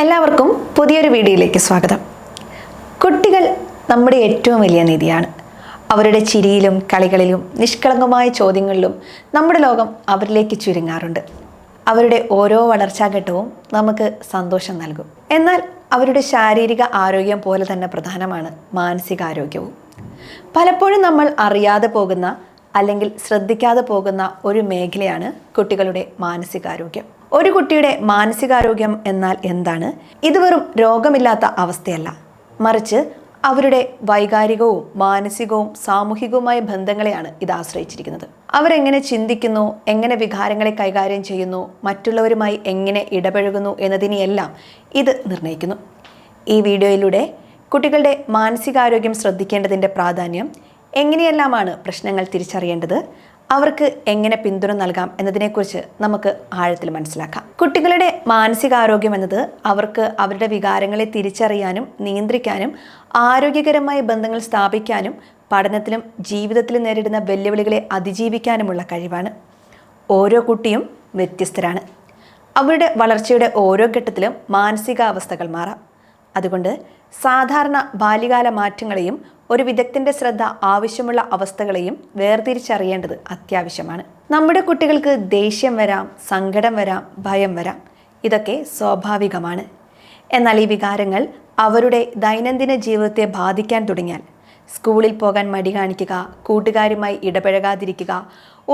എല്ലാവർക്കും പുതിയൊരു വീഡിയോയിലേക്ക് സ്വാഗതം. കുട്ടികൾ നമ്മുടെ ഏറ്റവും വലിയ നിധിയാണ്. അവരുടെ ചിരിയിലും കളികളിലും നിഷ്കളങ്കമായ ചോദ്യങ്ങളിലും നമ്മുടെ ലോകം അവരിലേക്ക് ചുരുങ്ങാറുണ്ട്. അവരുടെ ഓരോ വളർച്ചാഘട്ടവും നമുക്ക് സന്തോഷം നൽകും. എന്നാൽ അവരുടെ ശാരീരിക ആരോഗ്യം പോലെ തന്നെ പ്രധാനമാണ് മാനസികാരോഗ്യവും. പലപ്പോഴും നമ്മൾ അറിയാതെ പോകുന്ന അല്ലെങ്കിൽ ശ്രദ്ധിക്കാതെ പോകുന്ന ഒരു മേഖലയാണ് കുട്ടികളുടെ മാനസികാരോഗ്യം. ഒരു കുട്ടിയുടെ മാനസികാരോഗ്യം എന്നാൽ എന്താണ്? ഇത് വെറും രോഗമില്ലാത്ത അവസ്ഥയല്ല, മറിച്ച് അവരുടെ വൈകാരികവും മാനസികവും സാമൂഹികവുമായ ബന്ധങ്ങളെയാണ് ഇത് ആശ്രയിച്ചിരിക്കുന്നത്. അവരെങ്ങനെ ചിന്തിക്കുന്നു, എങ്ങനെ വികാരങ്ങളെ കൈകാര്യം ചെയ്യുന്നു, മറ്റുള്ളവരുമായി എങ്ങനെ ഇടപഴകുന്നു എന്നതിനെയെല്ലാം ഇത് നിർണ്ണയിക്കുന്നു. ഈ വീഡിയോയിലൂടെ കുട്ടികളുടെ മാനസികാരോഗ്യം ശ്രദ്ധിക്കേണ്ടതിൻ്റെ പ്രാധാന്യം, എങ്ങനെയെല്ലാമാണ് പ്രശ്നങ്ങൾ തിരിച്ചറിയേണ്ടത്, അവർക്ക് എങ്ങനെ പിന്തുണ നൽകാം എന്നതിനെക്കുറിച്ച് നമുക്ക് ആഴത്തിൽ മനസ്സിലാക്കാം. കുട്ടികളുടെ മാനസികാരോഗ്യം എന്നത് അവർക്ക് അവരുടെ വികാരങ്ങളെ തിരിച്ചറിയാനും നിയന്ത്രിക്കാനും ആരോഗ്യകരമായ ബന്ധങ്ങൾ സ്ഥാപിക്കാനും പഠനത്തിലും ജീവിതത്തിലും നേരിടുന്ന വെല്ലുവിളികളെ അതിജീവിക്കാനുമുള്ള കഴിവാണ്. ഓരോ കുട്ടിയും വ്യത്യസ്തരാണ്. അവരുടെ വളർച്ചയുടെ ഓരോ ഘട്ടത്തിലും മാനസികാവസ്ഥകൾ മാറാം. അതുകൊണ്ട് സാധാരണ ബാല്യകാല മാറ്റങ്ങളെയും ഒരു വിദഗ്ധൻ്റെ ശ്രദ്ധ ആവശ്യമുള്ള അവസ്ഥകളെയും വേർതിരിച്ചറിയേണ്ടത് അത്യാവശ്യമാണ്. നമ്മുടെ കുട്ടികൾക്ക് ദേഷ്യം വരാം, സങ്കടം വരാം, ഭയം വരാം. ഇതൊക്കെ സ്വാഭാവികമാണ്. എന്നാൽ ഈ വികാരങ്ങൾ അവരുടെ ദൈനംദിന ജീവിതത്തെ ബാധിക്കാൻ തുടങ്ങിയാൽ, സ്കൂളിൽ പോകാൻ മടി കാണിക്കുക, കൂട്ടുകാരുമായി ഇടപഴകാതിരിക്കുക,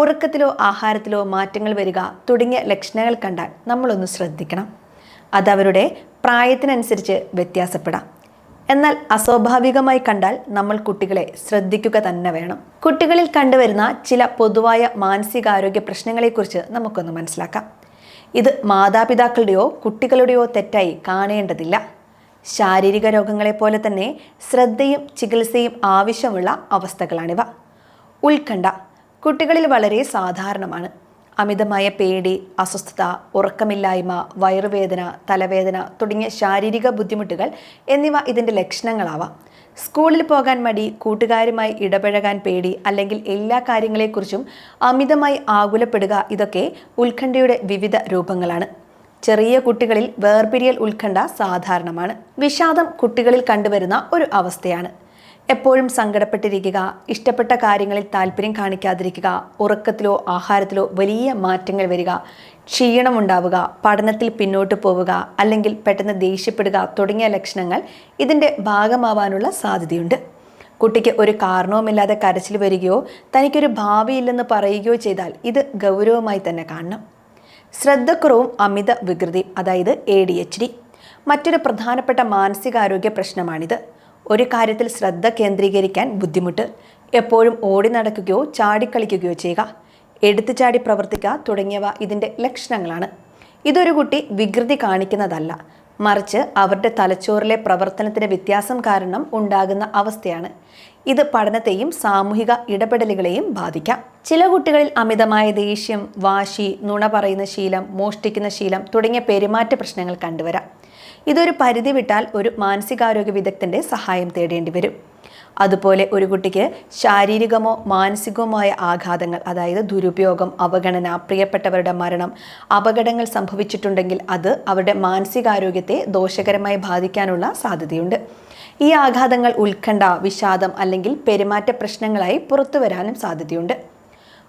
ഉറക്കത്തിലോ ആഹാരത്തിലോ മാറ്റങ്ങൾ വരിക തുടങ്ങിയ ലക്ഷണങ്ങൾ കണ്ടാൽ നമ്മളൊന്ന് ശ്രദ്ധിക്കണം. അതവരുടെ പ്രായത്തിനനുസരിച്ച് വ്യത്യാസപ്പെടാം. എന്നാൽ അസ്വാഭാവികമായി കണ്ടാൽ നമ്മൾ കുട്ടികളെ ശ്രദ്ധിക്കുക തന്നെ വേണം. കുട്ടികളിൽ കണ്ടുവരുന്ന ചില പൊതുവായ മാനസികാരോഗ്യ പ്രശ്നങ്ങളെക്കുറിച്ച് നമുക്കൊന്ന് മനസ്സിലാക്കാം. ഇത് മാതാപിതാക്കളുടെയോ കുട്ടികളുടെയോ തെറ്റായി കാണേണ്ടതില്ല. ശാരീരിക രോഗങ്ങളെപ്പോലെ തന്നെ ശ്രദ്ധയും ചികിത്സയും ആവശ്യമുള്ള അവസ്ഥകളാണിവ. ഉത്കണ്ഠ കുട്ടികളിൽ വളരെ സാധാരണമാണ്. അമിതമായ പേടി, അസ്വസ്ഥത, ഉറക്കമില്ലായ്മ, വയറുവേദന, തലവേദന തുടങ്ങിയ ശാരീരിക ബുദ്ധിമുട്ടുകൾ എന്നിവ ഇതിൻ്റെ ലക്ഷണങ്ങളാവാം. സ്കൂളിൽ പോകാൻ മടി, കൂട്ടുകാരുമായി ഇടപഴകാൻ പേടി, അല്ലെങ്കിൽ എല്ലാ കാര്യങ്ങളെക്കുറിച്ചും അമിതമായി ആകുലപ്പെടുക, ഇതൊക്കെ ഉത്കണ്ഠയുടെ വിവിധ രൂപങ്ങളാണ്. ചെറിയ കുട്ടികളിൽ വേർപിരിയൽ ഉത്കണ്ഠ സാധാരണമാണ്. വിഷാദം കുട്ടികളിൽ കണ്ടുവരുന്ന ഒരു അവസ്ഥയാണ്. എപ്പോഴും സങ്കടപ്പെട്ടിരിക്കുക, ഇഷ്ടപ്പെട്ട കാര്യങ്ങളിൽ താല്പര്യം കാണിക്കാതിരിക്കുക, ഉറക്കത്തിലോ ആഹാരത്തിലോ വലിയ മാറ്റങ്ങൾ വരിക, ക്ഷീണമുണ്ടാവുക, പഠനത്തിൽ പിന്നോട്ട് പോവുക, അല്ലെങ്കിൽ പെട്ടെന്ന് ദേഷ്യപ്പെടുക തുടങ്ങിയ ലക്ഷണങ്ങൾ ഇതിൻ്റെ ഭാഗമാവാനുള്ള സാധ്യതയുണ്ട്. കുട്ടിക്ക് ഒരു കാരണവുമില്ലാതെ കരച്ചിൽ വരികയോ തനിക്കൊരു ഭാവിയില്ലെന്ന് പറയുകയോ ചെയ്താൽ ഇത് ഗൗരവമായി തന്നെ കാണണം. ശ്രദ്ധക്കുറവും അമിത വികൃതിയും, അതായത് ADHD, മറ്റൊരു പ്രധാനപ്പെട്ട മാനസികാരോഗ്യ പ്രശ്നമാണിത്. ഒരു കാര്യത്തിൽ ശ്രദ്ധ കേന്ദ്രീകരിക്കാൻ ബുദ്ധിമുട്ട്, എപ്പോഴും ഓടി നടക്കുകയോ ചാടിക്കളിക്കുകയോ ചെയ്യുക, എടുത്തുചാടി പ്രവർത്തിക്കുക തുടങ്ങിയവ ഇതിൻ്റെ ലക്ഷണങ്ങളാണ്. ഇതൊരു കുട്ടി വികൃതി കാണിക്കുന്നതല്ല, മറിച്ച് അവരുടെ തലച്ചോറിലെ പ്രവർത്തനത്തിന് വ്യത്യാസം കാരണം ഉണ്ടാകുന്ന അവസ്ഥയാണ്. ഇത് പഠനത്തെയും സാമൂഹിക ഇടപെടലുകളെയും ബാധിക്കാം. ചില കുട്ടികളിൽ അമിതമായ ദേഷ്യം, വാശി, നുണ പറയുന്ന ശീലം, മോഷ്ടിക്കുന്ന ശീലം തുടങ്ങിയ പെരുമാറ്റ പ്രശ്നങ്ങൾ കണ്ടുവരാം. ഇതൊരു പരിധി വിട്ടാൽ ഒരു മാനസികാരോഗ്യ വിദഗ്ധൻ്റെ സഹായം തേടേണ്ടി വരും. അതുപോലെ ഒരു കുട്ടിക്ക് ശാരീരികമോ മാനസികവുമായ ആഘാതങ്ങൾ, അതായത് ദുരുപയോഗം, അവഗണന, പ്രിയപ്പെട്ടവരുടെ മരണം, അപകടങ്ങൾ സംഭവിച്ചിട്ടുണ്ടെങ്കിൽ അത് അവരുടെ മാനസികാരോഗ്യത്തെ ദോഷകരമായി ബാധിക്കാനുള്ള സാധ്യതയുണ്ട്. ഈ ആഘാതങ്ങൾ ഉത്കണ്ഠ, വിഷാദം അല്ലെങ്കിൽ പെരുമാറ്റ പ്രശ്നങ്ങളായി പുറത്തു വരാനും സാധ്യതയുണ്ട്.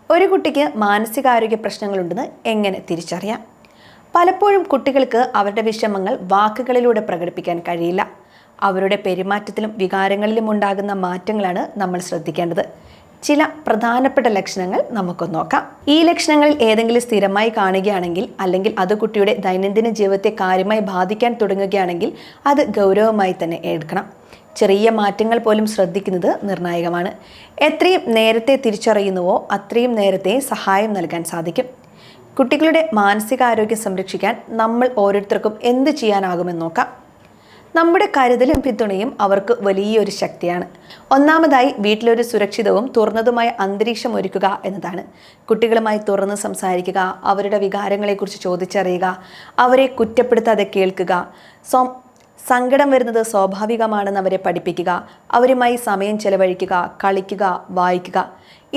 ഒരു കുട്ടിക്ക് മാനസികാരോഗ്യ പ്രശ്നങ്ങളുണ്ടെന്ന് എങ്ങനെ തിരിച്ചറിയാം? പലപ്പോഴും കുട്ടികൾക്ക് അവരുടെ വിഷമങ്ങൾ വാക്കുകളിലൂടെ പ്രകടിപ്പിക്കാൻ കഴിയില്ല. അവരുടെ പെരുമാറ്റത്തിലും വികാരങ്ങളിലും ഉണ്ടാകുന്ന മാറ്റങ്ങളാണ് നമ്മൾ ശ്രദ്ധിക്കേണ്ടത്. ചില പ്രധാനപ്പെട്ട ലക്ഷണങ്ങൾ നമുക്കൊന്ന് നോക്കാം. ഈ ലക്ഷണങ്ങളിൽ ഏതെങ്കിലും സ്ഥിരമായി കാണുകയാണെങ്കിൽ, അല്ലെങ്കിൽ അത് കുട്ടിയുടെ ദൈനംദിന ജീവിതത്തെ കാര്യമായി ബാധിക്കാൻ തുടങ്ങുകയാണെങ്കിൽ അത് ഗൗരവമായി തന്നെ എടുക്കണം. ചെറിയ മാറ്റങ്ങൾ പോലും ശ്രദ്ധിക്കുന്നത് നിർണായകമാണ്. എത്രയും നേരത്തെ തിരിച്ചറിയുന്നുവോ അത്രയും നേരത്തെ സഹായം നൽകാൻ സാധിക്കും. കുട്ടികളുടെ മാനസികാരോഗ്യം സംരക്ഷിക്കാൻ നമ്മൾ ഓരോരുത്തർക്കും എന്ത് ചെയ്യാനാകുമെന്ന് നോക്കാം. നമ്മുടെ കരുതലും പിന്തുണയും അവർക്ക് വലിയൊരു ശക്തിയാണ്. ഒന്നാമതായി വീട്ടിലൊരു സുരക്ഷിതവും തുറന്നതുമായ അന്തരീക്ഷം ഒരുക്കുക എന്നതാണ്. കുട്ടികളുമായി തുറന്ന് സംസാരിക്കുക, അവരുടെ വികാരങ്ങളെക്കുറിച്ച് ചോദിച്ചറിയുക, അവരെ കുറ്റപ്പെടുത്താതെ കേൾക്കുക, സങ്കടം വരുന്നത് സ്വാഭാവികമാണെന്ന് അവരെ പഠിപ്പിക്കുക, അവരുമായി സമയം ചെലവഴിക്കുക, കളിക്കുക, വായിക്കുക.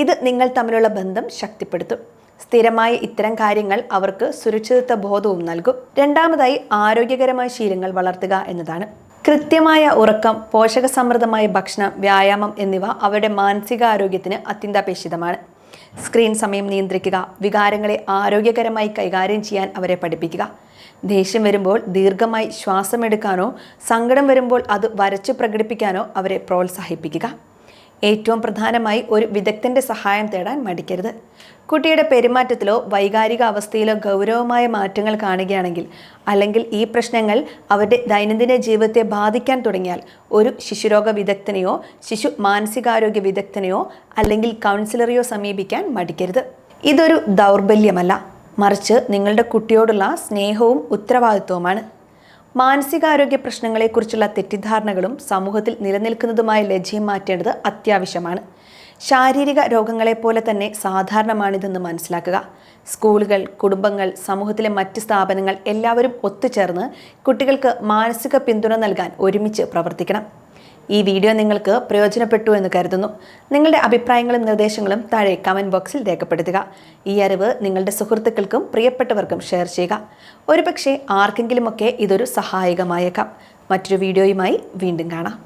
ഇത് നിങ്ങൾ തമ്മിലുള്ള ബന്ധം ശക്തിപ്പെടുത്തും. സ്ഥിരമായ ഇത്തരം കാര്യങ്ങൾ അവർക്ക് സുരക്ഷിതത്വ ബോധവും നൽകും. രണ്ടാമതായി, ആരോഗ്യകരമായ ശീലങ്ങൾ വളർത്തുക എന്നതാണ്. കൃത്യമായ ഉറക്കം, പോഷകസമൃദ്ധമായ ഭക്ഷണം, വ്യായാമം എന്നിവ അവരുടെ മാനസികാരോഗ്യത്തിന് അത്യന്താപേക്ഷിതമാണ്. സ്ക്രീൻ സമയം നിയന്ത്രിക്കുക, വികാരങ്ങളെ ആരോഗ്യകരമായി കൈകാര്യം ചെയ്യാൻ അവരെ പഠിപ്പിക്കുക. ദേഷ്യം വരുമ്പോൾ ദീർഘമായി ശ്വാസമെടുക്കാനോ സങ്കടം വരുമ്പോൾ അത് വരച്ചു പ്രകടിപ്പിക്കാനോ അവരെ പ്രോത്സാഹിപ്പിക്കുക. ഏറ്റവും പ്രധാനമായി ഒരു വിദഗ്ധൻ്റെ സഹായം തേടാൻ മടിക്കരുത്. കുട്ടിയുടെ പെരുമാറ്റത്തിലോ വൈകാരിക അവസ്ഥയിലോ ഗൗരവമായ മാറ്റങ്ങൾ കാണുകയാണെങ്കിൽ, അല്ലെങ്കിൽ ഈ പ്രശ്നങ്ങൾ അവരുടെ ദൈനംദിന ജീവിതത്തെ ബാധിക്കാൻ തുടങ്ങിയാൽ ഒരു ശിശുരോഗ വിദഗ്ധനെയോ ശിശു മാനസികാരോഗ്യ വിദഗ്ധനെയോ അല്ലെങ്കിൽ കൗൺസിലറെയോ സമീപിക്കാൻ മടിക്കരുത്. ഇതൊരു ദൗർബല്യമല്ല, മറിച്ച് നിങ്ങളുടെ കുട്ടിയോടുള്ള സ്നേഹവും ഉത്തരവാദിത്വവുമാണ്. മാനസികാരോഗ്യ പ്രശ്നങ്ങളെക്കുറിച്ചുള്ള തെറ്റിദ്ധാരണകളും സമൂഹത്തിൽ നിലനിൽക്കുന്നതുമായ ലജ്ജയും മാറ്റേണ്ടത് അത്യാവശ്യമാണ്. ശാരീരിക രോഗങ്ങളെപ്പോലെ തന്നെ സാധാരണമാണിതെന്ന് മനസ്സിലാക്കുക. സ്കൂളുകൾ, കുടുംബങ്ങൾ, സമൂഹത്തിലെ മറ്റ് സ്ഥാപനങ്ങൾ എല്ലാവരും ഒത്തുചേർന്ന് കുട്ടികൾക്ക് മാനസിക പിന്തുണ നൽകാൻ ഒരുമിച്ച് പ്രവർത്തിക്കണം. ഈ വീഡിയോ നിങ്ങൾക്ക് പ്രയോജനപ്പെട്ടു എന്ന് കരുതുന്നു. നിങ്ങളുടെ അഭിപ്രായങ്ങളും നിർദ്ദേശങ്ങളും താഴെ കമൻറ്റ് ബോക്സിൽ രേഖപ്പെടുത്തുക. ഈ അറിവ് നിങ്ങളുടെ സുഹൃത്തുക്കൾക്കും പ്രിയപ്പെട്ടവർക്കും ഷെയർ ചെയ്യുക. ഒരുപക്ഷെ ആർക്കെങ്കിലുമൊക്കെ ഇതൊരു സഹായകമായേക്കാം. മറ്റൊരു വീഡിയോയുമായി വീണ്ടും കാണാം.